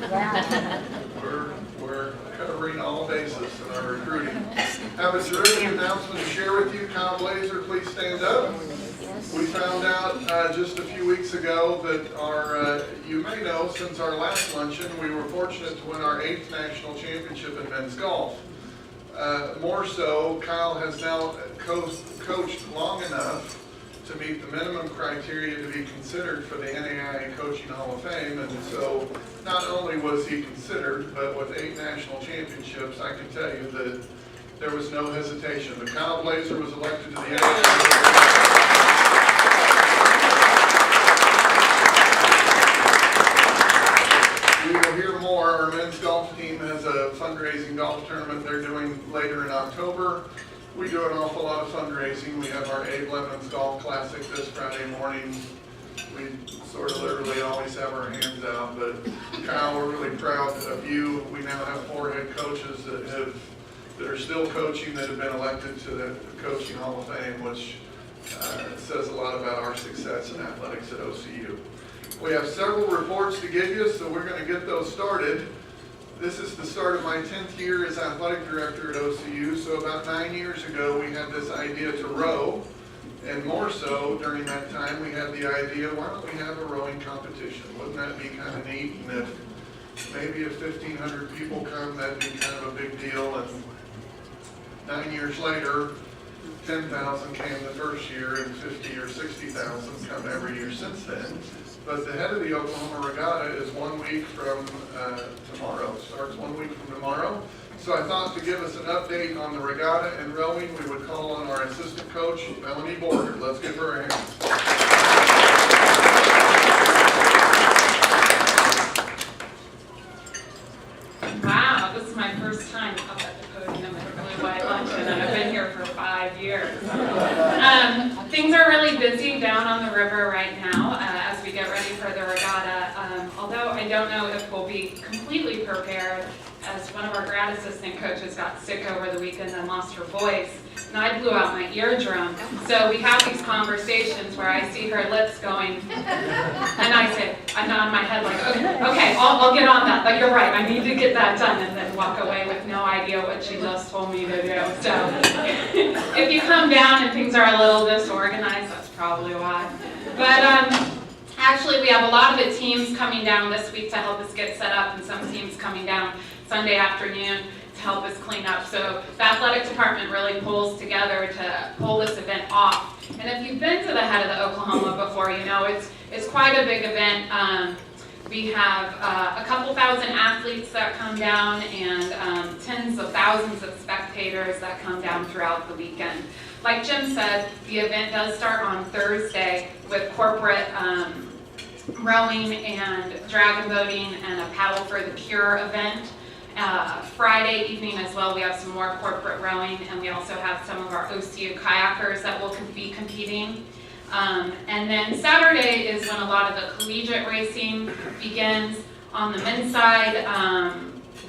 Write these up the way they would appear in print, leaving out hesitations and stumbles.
We're covering all bases in our recruiting. Have a terrific announcement to share with you. Kyle Blazer, please stand up. We found out just a few weeks ago that you may know, since our last luncheon, we were fortunate to win our 8th national championship in men's golf. More so, Kyle has now coached long enough to meet the minimum criteria to be considered for the NAIA Coaching Hall of Fame, and so not only was he considered, but with 8 national championships, I can tell you that there was no hesitation. But Kyle Blazer was elected to the NAIA. We will hear more. Our men's golf team has a fundraising golf tournament they're doing later in October. We do an awful lot of fundraising. We have our Abe Lemons Golf Classic this Friday morning. We sort of literally always have our hands out, but Kyle, we're really proud of you. We now have 4 head coaches that are still coaching that have been elected to the Coaching Hall of Fame, which says a lot about our success in athletics at OCU. We have several reports to give you, so we're going to get those started. This is the start of my 10th year as athletic director at OCU, so about 9 years ago we had this idea to row, and more so during that time we had the idea, why don't we have a rowing competition? Wouldn't that be kind of neat? And if 1,500 people come, that'd be kind of a big deal. And 9 years later, 10,000 came the first year, and 50 or 60,000 come every year since then. But the head of the Oklahoma Regatta is 1 week from tomorrow. Starts 1 week from tomorrow. So I thought to give us an update on the regatta and rowing, we would call on our assistant coach, Melanie Borger. Let's give her a hand. Wow, this is my first time up at the podium at the Blue-White Luncheon, and I've been here for 5 years. Things are really busy down on the river right now as we get ready for the regatta, although I don't know if we'll be completely prepared, as one of our grad assistant coaches got sick over the weekend and lost her voice, and I blew out my eardrum. So we have these conversations where I see her lips going, and I say, I nod my head like, okay, I'll get on that, but you're right, I need to get that done, and then walk away with no idea what she just told me to do. So if you come down and things are a little disorganized, that's probably why. But actually, we have a lot of the teams coming down this week to help us get set up, and some teams coming down Sunday afternoon to help us clean up. So the athletic department really pulls together to pull this event off. And if you've been to the Head of the Oklahoma before, you know it's quite a big event. We have a couple thousand athletes that come down, and tens of thousands of spectators that come down throughout the weekend. Like Jim said, the event does start on Thursday with corporate rowing and dragon boating and a paddle for the cure event. Friday evening as well, we have some more corporate rowing, and we also have some of our OCU kayakers that will be competing. And then Saturday is when a lot of the collegiate racing begins. On the men's side,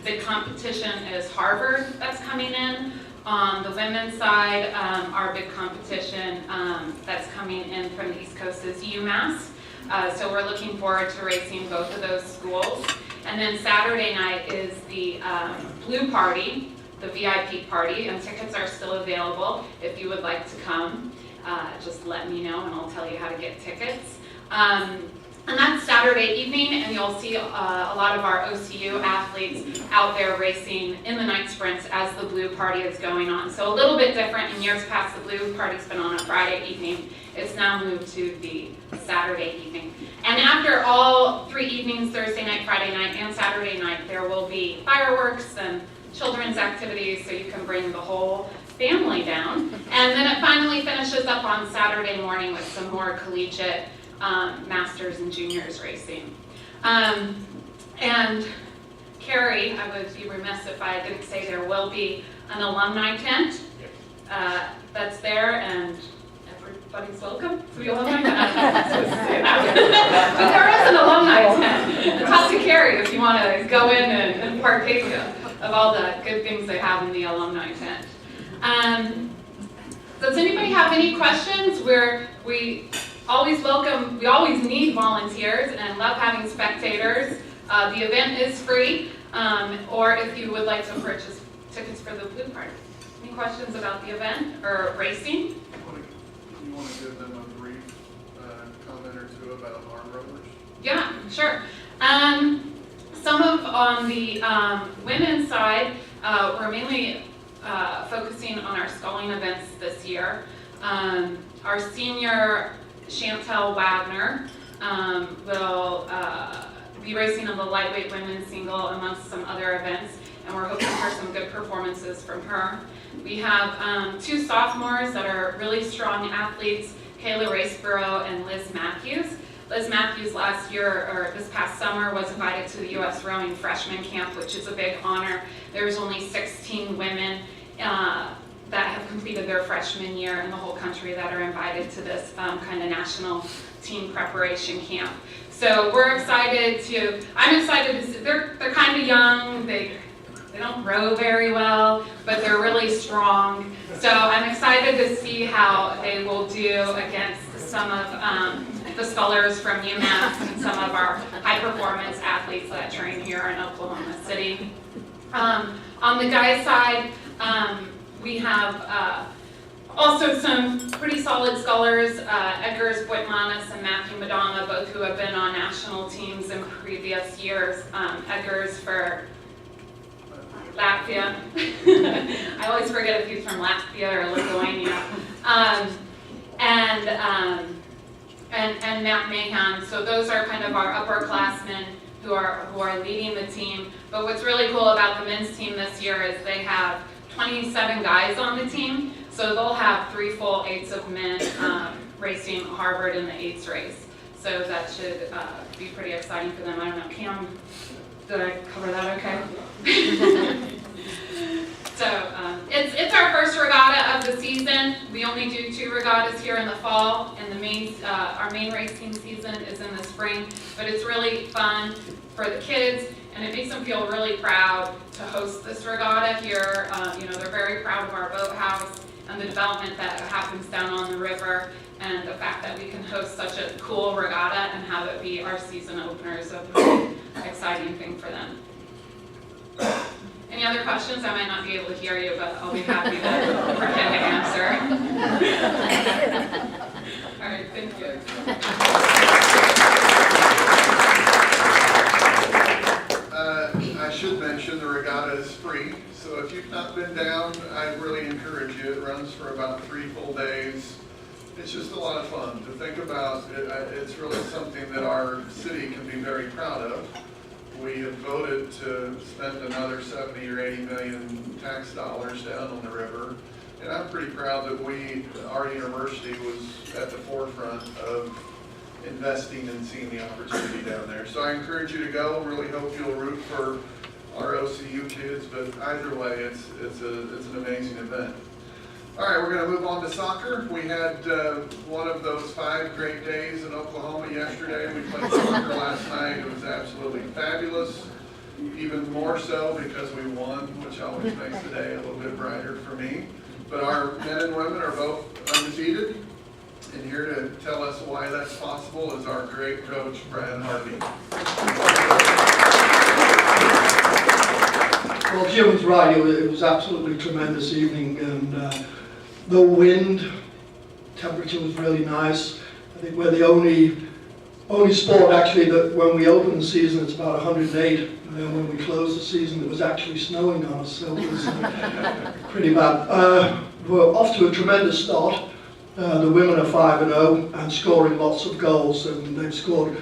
the competition is Harvard that's coming in. On the women's side, our big competition that's coming in from the East Coast is UMass. So we're looking forward to racing both of those schools. And then Saturday night is the Blue Party, the VIP party, and tickets are still available. If you would like to come, just let me know and I'll tell you how to get tickets. And that's Saturday evening, and you'll see a lot of our OCU athletes out there racing in the night sprints as the Blue Party is going on. So a little bit different. In years past, the Blue Party's been on a Friday evening. It's now moved to the Saturday evening. And after all 3 evenings, Thursday night, Friday night, and Saturday night, there will be fireworks and children's activities, so you can bring the whole family down. And then it finally finishes up on Saturday morning with some more collegiate masters and juniors racing. And Carrie, I would be remiss if I didn't say there will be an alumni tent that's there, and everybody's welcome to the alumni tent. But there is an alumni tent. Talk to Carrie if you want to go in and partake of all the good things they have in the alumni tent. Does anybody have any questions? We always welcome, we always need volunteers and love having spectators. The event is free, or if you would like to purchase tickets for the Blue Party. Any questions about the event or racing? You want to give them a brief comment or two about our rowers? Yeah, sure. Some of on the women's side, we're mainly focusing on our sculling events this year. Our senior Chantel Wagner will be racing in the lightweight women's single amongst some other events, and we're hoping for some good performances from her. We have 2 sophomores that are really strong athletes, Kayla Raceborough and Liz Matthews. Liz Matthews last year, or this past summer, was invited to the U.S. Rowing Freshman Camp, which is a big honor. There's only 16 women that have completed their freshman year in the whole country that are invited to this kind of national team preparation camp. So we're excited to, I'm excited to see, they're kind of young, they don't row very well, but they're really strong. So I'm excited to see how they will do against some of the scullers from UMass and some of our high performance athletes that train here in Oklahoma City. On the guys' side, we have also some pretty solid scullers, Edgars Boitmanis and Matthew Madonna, both who have been on national teams in previous years. Edgars for Latvia. I always forget if he's from Latvia or Lithuania. And Matt Mahan. So those are kind of our upperclassmen who are leading the team. But what's really cool about the men's team this year is they have 27 guys on the team. So they'll have 3 full 8s of men racing Harvard in the 8s race. So that should be pretty exciting for them. I don't know, Cam, did I cover that okay? So it's our first regatta of the season. We only do 2 regattas here in the fall, and our main racing season is in the spring. But it's really fun for the kids, and it makes them feel really proud to host this regatta here. They're very proud of our boathouse and the development that happens down on the river, and the fact that we can host such a cool regatta and have it be our season opener is a really exciting thing for them. Any other questions? I might not be able to hear you, but I'll be happy to pretend to answer. All right, thank you. I should mention the regatta is free, so if you've not been down, I really encourage you. It runs for about 3 full days. It's just a lot of fun to think about. It's really something that our city can be very proud of. We have voted to spend another 70 or 80 million tax dollars down on the river. And I'm pretty proud that our university was at the forefront of investing and seeing the opportunity down there. So I encourage you to go. Really hope you'll root for our OCU kids, but either way, it's an amazing event. All right, we're going to move on to soccer. We had one of those 5 great days in Oklahoma yesterday. We played soccer last night. It was absolutely fabulous, even more so because we won, which always makes the day a little bit brighter for me. But our men and women are both undefeated, and here to tell us why that's possible is our great coach, Brian Harvey. Well, Jim was right. It was absolutely tremendous evening, and the wind, temperature was really nice. I think we're the only sport actually that when we open the season it's about 108, and then when we close the season it was actually snowing on us, so it was pretty bad. We're off to a tremendous start. The women are 5-0 and scoring lots of goals, and they've scored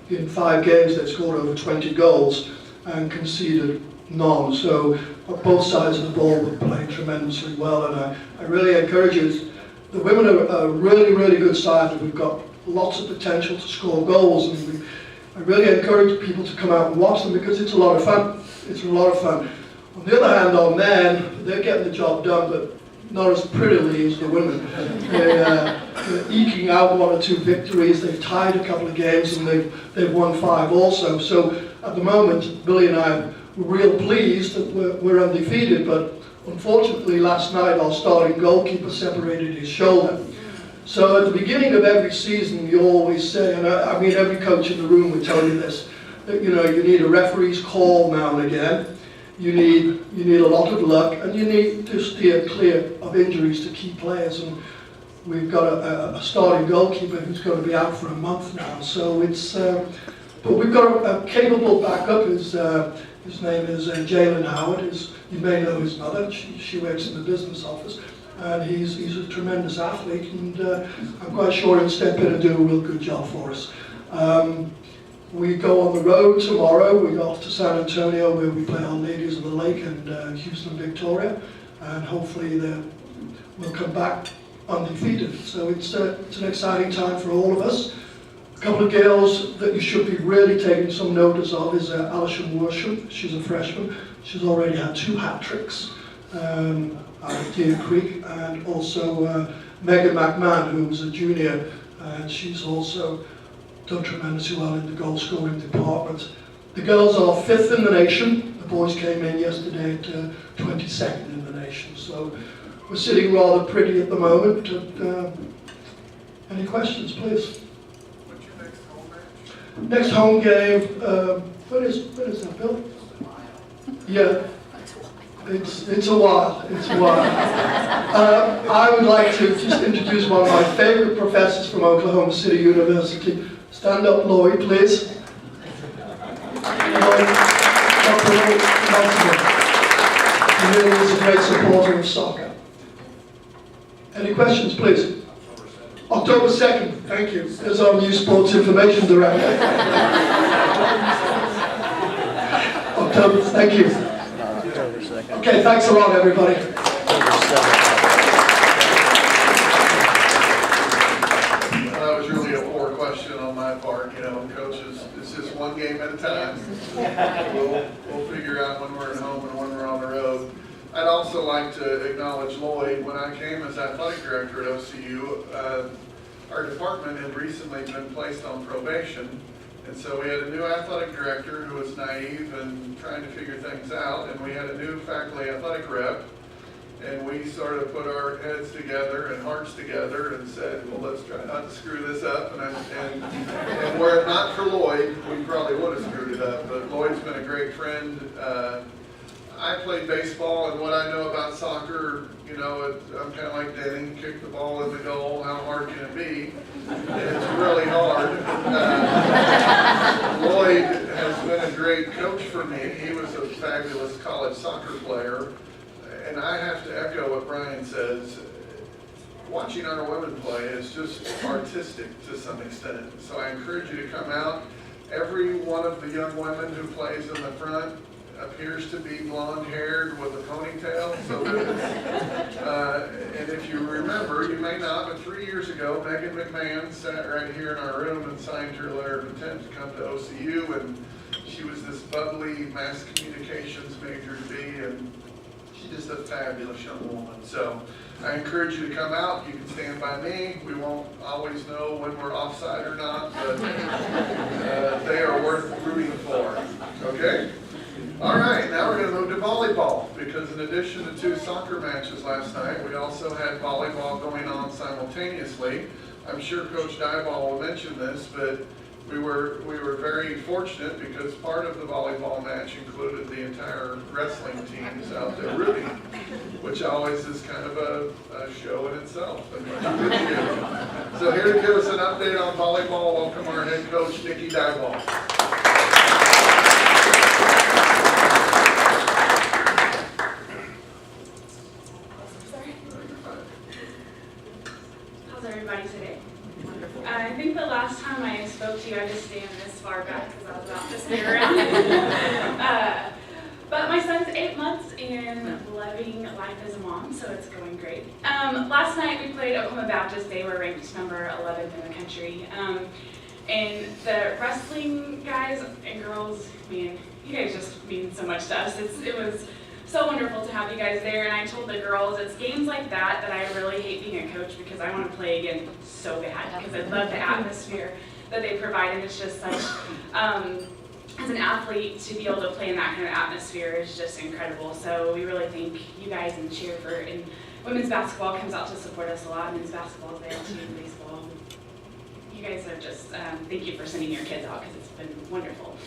in 5 games. They've scored over 20 goals and conceded none. So both sides of the ball were playing tremendously well, and I really encourage you. The women are a really, really good side. We've got lots of potential to score goals, and I really encourage people to come out and watch them because it's a lot of fun. It's a lot of fun. On the other hand, our men, they're getting the job done, but not as prettily as the women. They're eking out 1 or 2 victories. They've tied a couple of games, and they've won 5 also. So at the moment, Billy and I were real pleased that we're undefeated, but unfortunately last night our starting goalkeeper separated his shoulder. So at the beginning of every season you always say, and I mean every coach in the room would tell you this, that, you need a referee's call now and again. You need a lot of luck, and you need to steer clear of injuries to key players. And we've got a starting goalkeeper who's going to be out for a month now. So it's, but we've got a capable backup. His name is Jalen Howard. You may know his mother. She works in the business office, and he's a tremendous athlete. And I'm quite sure he'll step in and do a real good job for us. We go on the road tomorrow. We go off to San Antonio, where we play our Ladies of the Lake and Houston Victoria, and hopefully we'll come back undefeated. So it's an exciting time for all of us. A couple of girls that you should be really taking some notice of is Alison Worsham. She's a freshman. She's already had 2 hat-tricks out of Deer Creek, and also Megan McMahon, who was a junior, and she's also done tremendously well in the goal scoring department. The girls are 5th in the nation. The boys came in yesterday at 22nd in the nation. So we're sitting rather pretty at the moment. Any questions, please? What's your next home match? Next home game, when is that, Bill? Yeah, it's a while. I would like to just introduce one of my favorite professors from Oklahoma City University. Stand up, Lloyd, please. Lloyd, Dr. Lloyd Maltzman. He really is a great supporter of soccer. Any questions, please? October 2nd, thank you. There's our new sports information director. October, thank you. Okay, thanks a lot, everybody. That was really a poor question on my part, coaches. It's just one game at a time. We'll figure out when we're at home and when we're on the road. I'd also like to acknowledge Lloyd. When I came as athletic director at OCU, our department had recently been placed on probation. And so we had a new athletic director who was naive and trying to figure things out, and we had a new faculty athletic rep, and we sort of put our heads together and hearts together and said, well, let's try not to screw this up, and were it not for Lloyd, we probably would have screwed it up, but Lloyd's been a great friend. I played baseball, and what I know about soccer, I'm kind of like Denny, kick the ball in the goal, how hard can it be? It's really hard. Lloyd has been a great coach for me. He was a fabulous college soccer player, and I have to echo what Brian says. Watching our women play is just artistic to some extent. So I encourage you to come out. Every one of the young women who plays in the front appears to be blonde-haired with a ponytail. And if you remember, you may not, but 3 years ago, Megan McMahon sat right here in our room and signed her letter of intent to come to OCU, and she was this bubbly mass communications major to be, and she's just a fabulous young woman. So I encourage you to come out. You can stand by me. We won't always know when we're offside or not, but they are worth rooting for. Okay? All right, now we're going to move to volleyball, because in addition to 2 soccer matches last night, we also had volleyball going on simultaneously. I'm sure Coach Dieball will mention this, but we were very fortunate because part of the volleyball match included the entire wrestling teams out there rooting, which always is kind of a show in itself. And so here to give us an update on volleyball, welcome our head coach, Nikki Dieball. Everybody today. I think the last time I spoke to you, I just stand this far back because I was about to spin around. But my son's 8 months and loving life as a mom, so it's going great. Last night we played Oklahoma Baptist. They were ranked number 11th in the country. And the wrestling guys and girls, man, you guys just mean so much to us. It was so wonderful to have you guys there, and I told the girls it's games like that I really hate being a coach, because I want to play again so bad, because I love the atmosphere that they provide, and it's just such, as an athlete, to be able to play in that kind of atmosphere is just incredible. So we really thank you guys and cheer for, and women's basketball comes out to support us a lot, men's basketball is there too, baseball. You guys are just, thank you for sending your kids out, because it's been wonderful.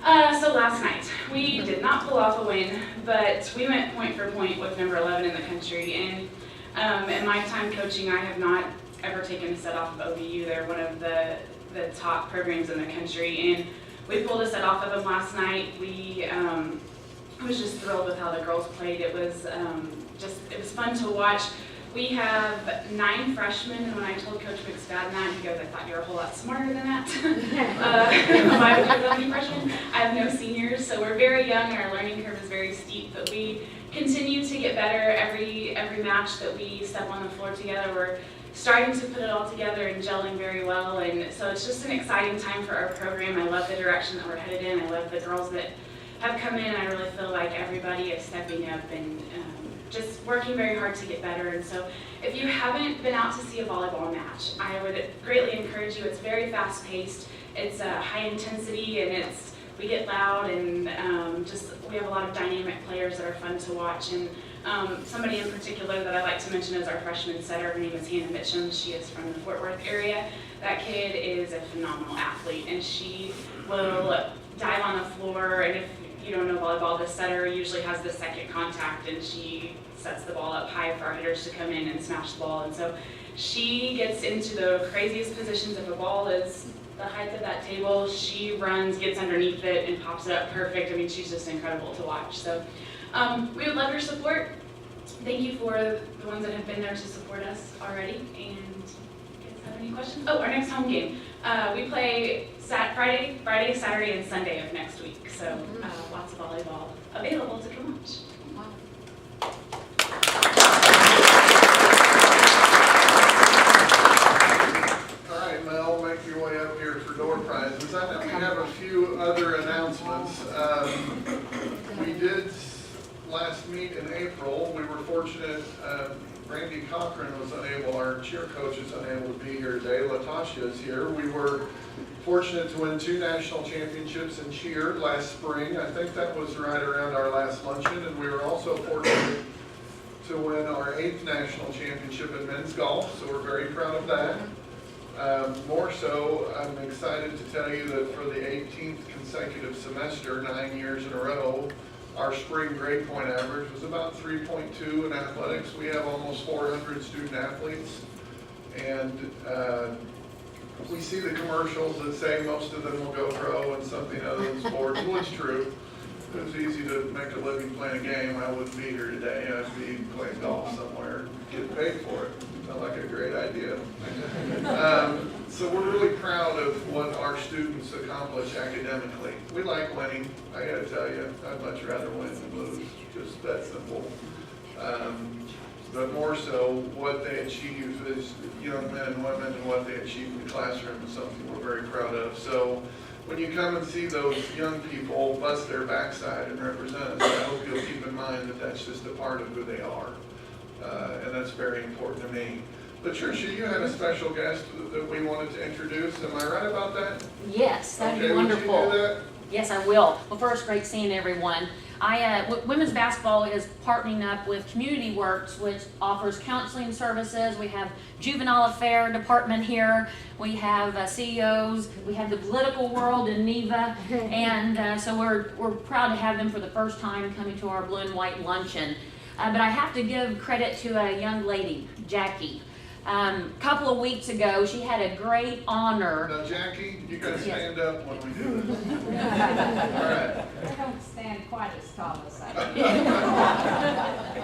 So last night, we did not pull off a win, but we went point for point with number 11 in the country. And in my time coaching, I have not ever taken a set off of OBU. They're one of the top programs in the country. And we pulled a set off of them last night. I was just thrilled with how the girls played. It was fun to watch. We have 9 freshmen, and when I told Coach McSpadden that, he goes, I thought you were a whole lot smarter than that. Why would you have that many freshmen? I have no seniors, so we're very young, and our learning curve is very steep, but we continue to get better every match that we step on the floor together. We're starting to put it all together and gelling very well, and so it's just an exciting time for our program. I love the direction that we're headed in. I love the girls that have come in. I really feel like everybody is stepping up and just working very hard to get better. And so if you haven't been out to see a volleyball match, I would greatly encourage you. It's very fast paced, it's high intensity, and we get loud, and we have a lot of dynamic players that are fun to watch. And somebody in particular that I like to mention is our freshman setter. Her name is Hannah Mitchum. She is from the Fort Worth area. That kid is a phenomenal athlete, and she will dive on the floor, and if you don't know volleyball, the setter usually has the second contact, and she sets the ball up high for our hitters to come in and smash the ball. And so she gets into the craziest positions. If a ball is the height of that table, she runs, gets underneath it, and pops it up perfect. I mean, she's just incredible to watch. So we would love your support. Thank you for the ones that have been there to support us already. And you guys have any questions? Oh, our next home game. We play Friday, Saturday, and Sunday of next week. So lots of volleyball available to come watch. All right, Mel, make your way up here for door prizes. I know we have a few other announcements. We did last meet in April. We were fortunate. Randy Cochran was unable, our cheer coach is unable to be here today. Latasha is here. We were fortunate to win 2 national championships in cheer last spring. I think that was right around our last luncheon, and we were also fortunate to win our 8th national championship in men's golf, so we're very proud of that. More so, I'm excited to tell you that for the 18th consecutive semester, 9 years in a row, our spring grade point average was about 3.2 in athletics. We have almost 400 student athletes, and we see the commercials that say most of them will go pro in something other than sports. Well, it's true. If it was easy to make a living playing a game, I wouldn't be here today. I'd be playing golf somewhere, getting paid for it. Sounds like a great idea. So we're really proud of what our students accomplish academically. We like winning, I gotta tell you. I'd much rather win than lose, just that simple. But more so, what they achieve as young men and women and what they achieve in the classroom is something we're very proud of. So when you come and see those young people bust their backside and represent us, I hope you'll keep in mind that that's just a part of who they are. And that's very important to me. Patricia, you had a special guest that we wanted to introduce. Am I right about that? Yes, that'd be Okay, wonderful. would you do that? Yes, I will. Well, first, great seeing everyone. Women's basketball is partnering up with Community Works, which offers counseling services. We have juvenile affair department here. We have CEOs. We have the political world in NEVA, and so we're proud to have them for the first time coming to our Blue and White Luncheon. But I have to give credit to a young lady, Jackie. A couple of weeks ago, she had a great honor. Now, Jackie, you gotta stand up when we do this. All right. I don't stand quite as tall as I do.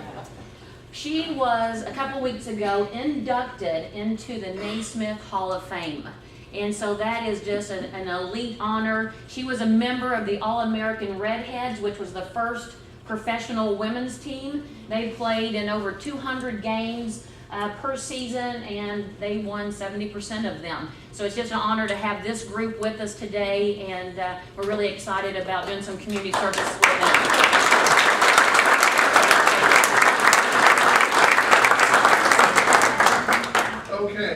She was, a couple weeks ago, inducted into the Naismith Hall of Fame. And so that is just an elite honor. She was a member of the All-American Redheads, which was the first professional women's team. They played in over 200 games per season, and they won 70% of them. So it's just an honor to have this group with us today, and we're really excited about doing some community service with them. Okay.